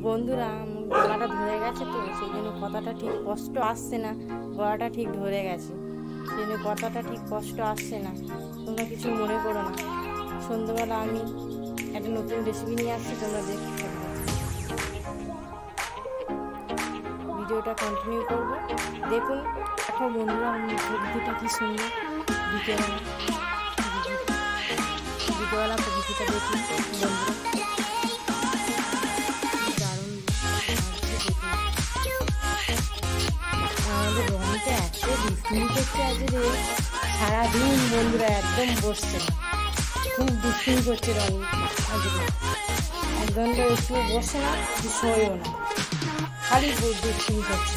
বন্ধুরা, গলাটা ধরে গেছে তো সেই জন্য কথাটা ঠিক স্পষ্ট আসছে না। গলাটা ঠিক ধরে গেছে সেই জন্য কথাটা ঠিক স্পষ্ট আসছে না, তোমরা কিছু মনে করো না। সন্ধ্যাবেলা আমি একটা নতুন রেসিপি নিয়ে আসছি, তোমরা দেখতে থাকবে। ভিডিওটা কন্টিনিউ করবো, দেখুন। এখন বন্ধুরা প্রকৃতিটা কি সুন্দর, বিকেলবেলা প্রকৃতিটা দেখুন বন্ধুরা, দারুণ আমাদের রনিটা এত দুষ্টুমি করছে আজকে, সারাদিন বন্ধুরা একদম বসছে না, খুব দুষ্টুমি করছে রনি আজকে, একদম একটু বসে না, শোয়ও না, খালি দুষ্টুমি করছে।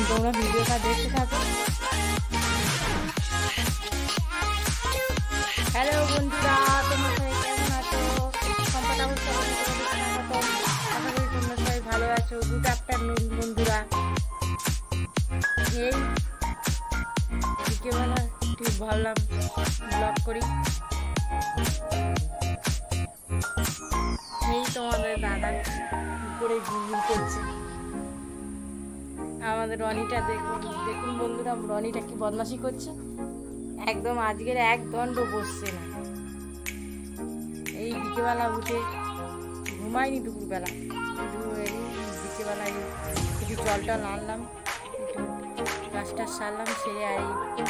তোমরা ভিডিওটা দেখতে থাকো। হ্যালো বন্ধুরা, তোমরা সবাই কেমন আছো? সম্পাদক তোমরা সবাই ভালো আছো। গুড আফটারনুন বন্ধুরা। এই বিকেলবেলা ঠিক ভাবলাম ব্লগ করি। এই তোমাদের দাদা করে ঘুরঘুর করছে। আমাদের রনিটা দেখুন বন্ধুরা, রনিটা কি বদমাশি করছে, একদম আজকের এক দণ্ড বসছে না। এই বিকেলবেলা উঠে ঘুমায়নি, দুপুরবেলা বিকেলবেলায় একটু জলটা আনলাম, একটু গাছটা সারলাম, সেরে আর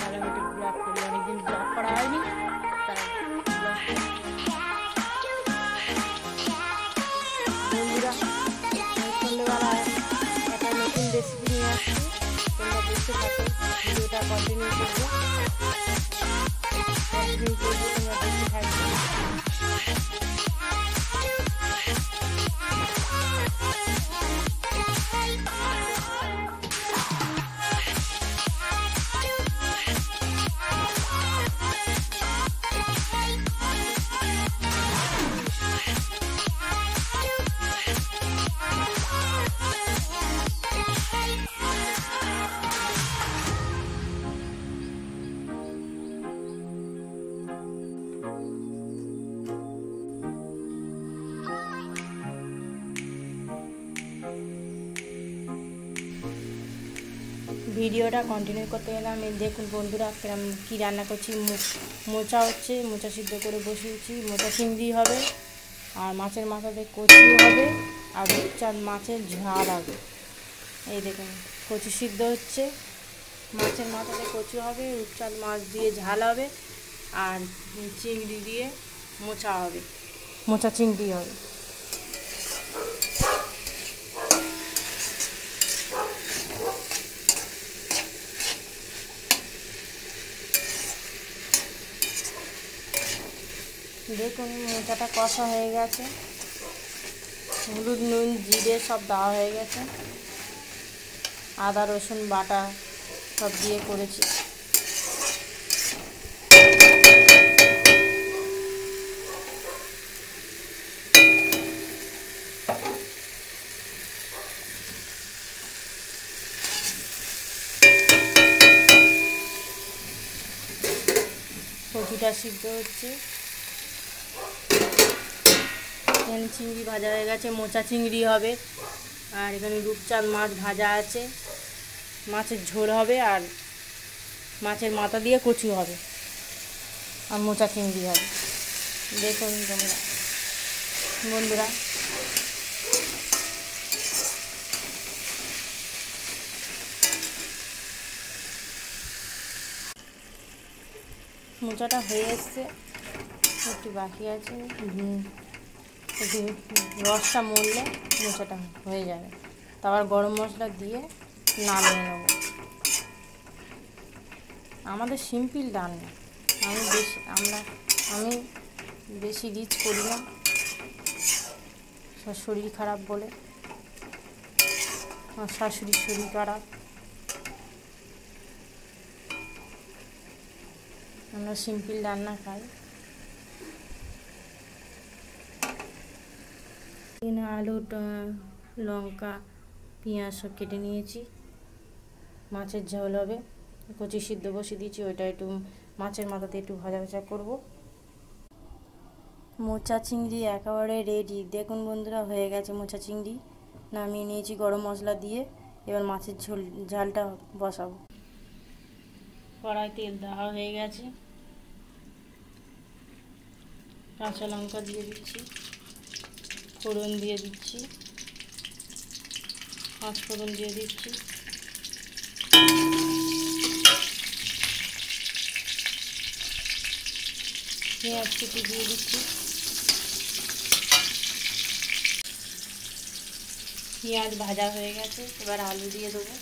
ভালো একটু ব্লগ করি, অনেকদিন ব্লগ করা হয়নি, তাই বন্ধুরা সন্ধ্যেবেলায় একটা নতুন রেসিপি নিয়ে আসছি, তোমরা দেখতে থাকো, ভিডিওটা কন্টিনিউ করবো, তোমরা দেখতে থাকবে। ভিডিওটা কন্টিনিউ করতে গেলাম। দেখুন বন্ধুরা কিরম কী রান্না করছি। মোচা হচ্ছে, মোচা সিদ্ধ করে বসিয়েছি, মোচা চিংড়ি হবে, আর মাছের মাথাতে কচু হবে, আর রূপচাঁদ মাছের ঝাল হবে। এই দেখুন কচু সিদ্ধ হচ্ছে, মাছের মাথাতে কচু হবে, রূপচাঁদ মাছ দিয়ে ঝাল হবে, আর চিংড়ি দিয়ে মোচা হবে, মোচা চিংড়ি হবে। দেখুন মোচাটা কষা হয়ে গেছে, হলুদ নুন জিরে সব দেওয়া হয়ে গেছে, আদা রসুন বাটা সব দিয়ে করেছি। কচুটা সিদ্ধ হচ্ছে, এখানে চিংড়ি ভাজা হয়ে গেছে, মোচা চিংড়ি হবে, আর এখানে রূপচাঁদ মাছ ভাজা আছে, মাছের ঝোল হবে, আর মাছের মাথা দিয়ে কচু হবে, আর মোচা চিংড়ি হবে। দেখুন তোমরা বন্ধুরা, মোচাটা হয়ে এসছে, একটু বাকি আছে, একটু রসটা মরলে মোচাটা হয়ে যাবে, তারপর গরম মশলা দিয়ে নামিয়ে নেব। আমাদের সিম্পল রান্না, আমি বেশি রিচ করি না, শরীর খারাপ বলে, আমার শাশুড়ির শরীর খারাপ, আমরা সিম্পল রান্না খাই। আলু লঙ্কা পেঁয়াজ সব কেটে নিয়েছি, মাছের ঝোল হবে, কচি সিদ্ধ বসিয়ে দিয়েছি, ওইটা একটু মাছের মাথাতে একটু ভাজা ভাজা করব। মোচা চিংড়ি একেবারে রেডি। দেখুন বন্ধুরা, হয়ে গেছে মোচা চিংড়ি। নামিয়ে নিয়েছি গরম মশলা দিয়ে। এবার মাছের ঝালটা বসাবো। কড়াই তেল দেওয়া হয়ে গেছে, কাঁচা লঙ্কা দিয়ে দিচ্ছি, ফোড়ন দিয়ে দিচ্ছি, পাঁচ ফোড়ন দিয়ে দিচ্ছি, পেঁয়াজ কুচি দিয়ে দিচ্ছি, পেঁয়াজ ভাজা হয়ে গেছে। এবার আলু দিয়ে দেবো।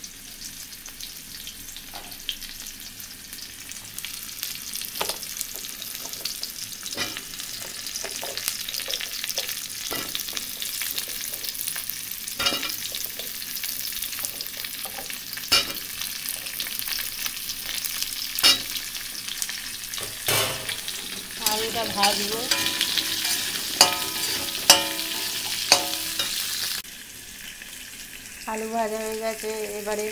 আলুটা ভাজবো। আলু ভাজা হয়ে গেছে। এবারে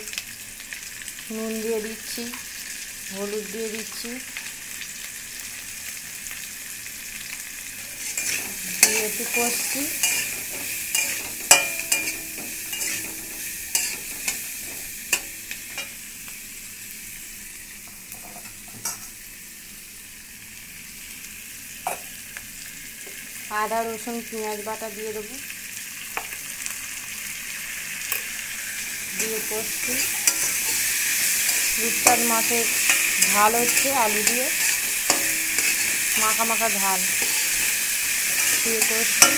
নুন দিয়ে দিচ্ছি, হলুদ দিয়ে দিচ্ছি, দিয়ে একটু কষছি। আদা রসুন পেঁয়াজ বাটা দিয়ে দেবো, দিয়ে কষছি। রূপচাঁদ মাছের ঝাল হচ্ছে আলু দিয়ে, মাখা মাখা ঝাল দিয়ে কষছি।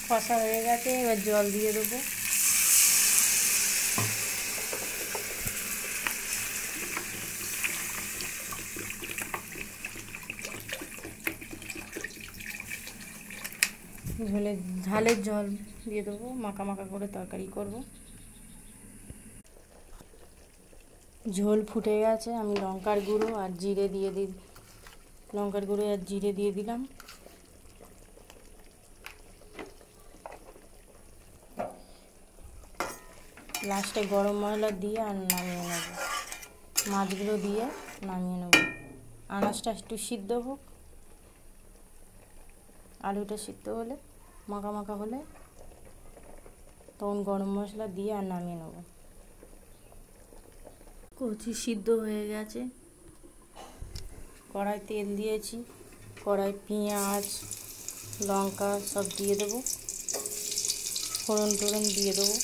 কষা হয়ে গেছে, এবার জল দিয়ে দেবো। ঝালের জল দিয়ে দেবো, মাখা মাখা করে তরকারি করব। ঝোল ফুটে গেছে, আমি লঙ্কার গুঁড়ো আর জিরে দিয়ে লঙ্কার গুঁড়ো আর জিরে দিয়ে দিলাম। লাস্টে গরম মশলা দিয়ে আর নামিয়ে নেব। মাছগুলো দিয়ে নামিয়ে নেব। আনাজটা একটু সিদ্ধ হোক, আলুটা সিদ্ধ হলে মাখা মাখা হলে তখন গরম মশলা দিয়ে আর নামিয়ে নেব। কচি সিদ্ধ হয়ে গেছে। কড়াই তেল দিয়েছি, কড়াই পেঁয়াজ লঙ্কা সব দিয়ে দেবো, ফোড়ন টোড়ন দিয়ে দেবো।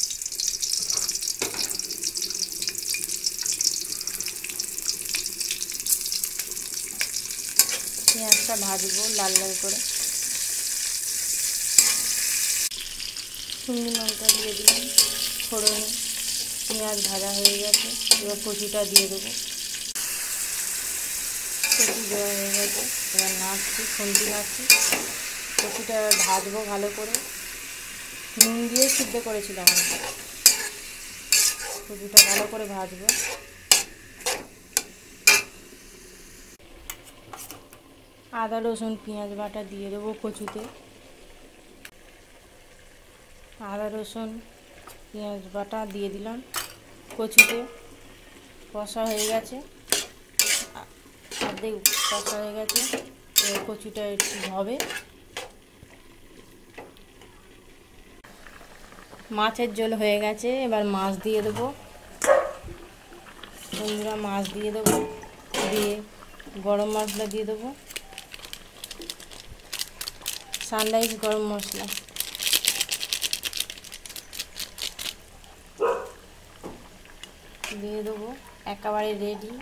পেঁয়াজটা ভাজবো লাল লাল করে। শুকনো লঙ্কা দিয়ে দিলাম, ফোড়ন, পেঁয়াজ ভাজা হয়ে গেছে। এবার কচুটা দিয়ে দেবো। কচু দেওয়া হয়ে গেছে, এবার নাড়ছি, খুন্তি নাড়ছি। কচুটা এবার ভাজবো ভালো করে। নুন দিয়ে সিদ্ধ করেছিলাম আমি। কচুটা ভালো করে ভাজবো। আদা রসুন পেঁয়াজ বাটা দিয়ে দেবো কচুতে। আদা রসুন পেঁয়াজ বাটা দিয়ে দিলাম কচুতে। কষা হয়ে গেছে, অর্ধেক কষা হয়ে গেছে। এবার কচুটা একটু হবে। মাছের ঝোল হয়ে গেছে, এবার মাছ দিয়ে দেবো। বন্ধুরা, মাছ দিয়ে দেবো, দিয়ে গরম মশলা দিয়ে দেবো, সানরাইজ গরম মশলা দিয়ে দেবো। একেবারে রেডি,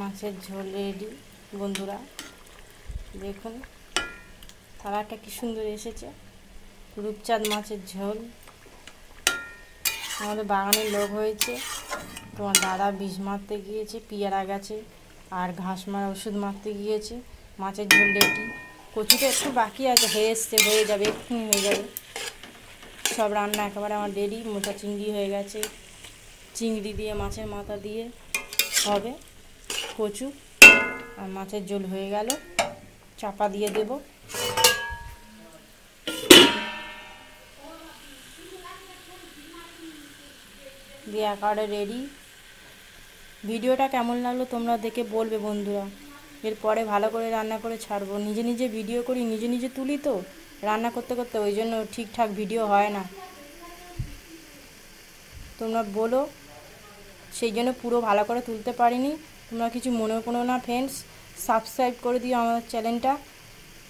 মাছের ঝোল রেডি। বন্ধুরা দেখুন থালাটা কি সুন্দর এসেছে। রূপচাঁদ মাছের ঝোল। আমাদের বাগানের লোক হয়েছে, তোমার দাদা বিষ মারতে গিয়েছে, পিয়ারা গাছে আর ঘাস মারা ওষুধ মারতে গিয়েছে। মাছের ঝোল রেডি। কচুটা একটু বাকি আছে, হয়ে এসছে, হয়ে যাবে, এক্ষুনি হয়ে যাবে। সব রান্না একেবারে আমার রেডি। মোচা চিংড়ি হয়ে গেছে, চিংড়ি দিয়ে মাছের মাথা দিয়ে হবে কচু, আর মাছের ঝোল হয়ে গেল। চাপা দিয়ে দেব। দিয়ে একেবারে রেডি। ভিডিওটা কেমন লাগলো তোমরা দেখে বলবে বন্ধুরা। এরপরে ভালো করে রান্না করে ছাড়বো। নিজে নিজে ভিডিও করি, নিজে নিজে তুলি, তো রান্না করতে করতে ওই জন্য ঠিকঠাক ভিডিও হয় না। তোমরা বলো, সেই জন্য পুরো ভালো করে তুলতে পারিনি, তোমরা কিছু মনে করো না ফ্রেন্ডস। সাবস্ক্রাইব করে দিও আমার চ্যানেলটা।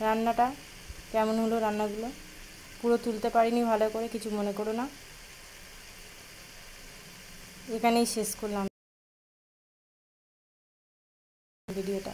রান্নাটা কেমন হলো, রান্নাগুলো পুরো তুলতে পারিনি ভালো করে, কিছু মনে করো না। এখানেই শেষ করলাম ভিডিওটা।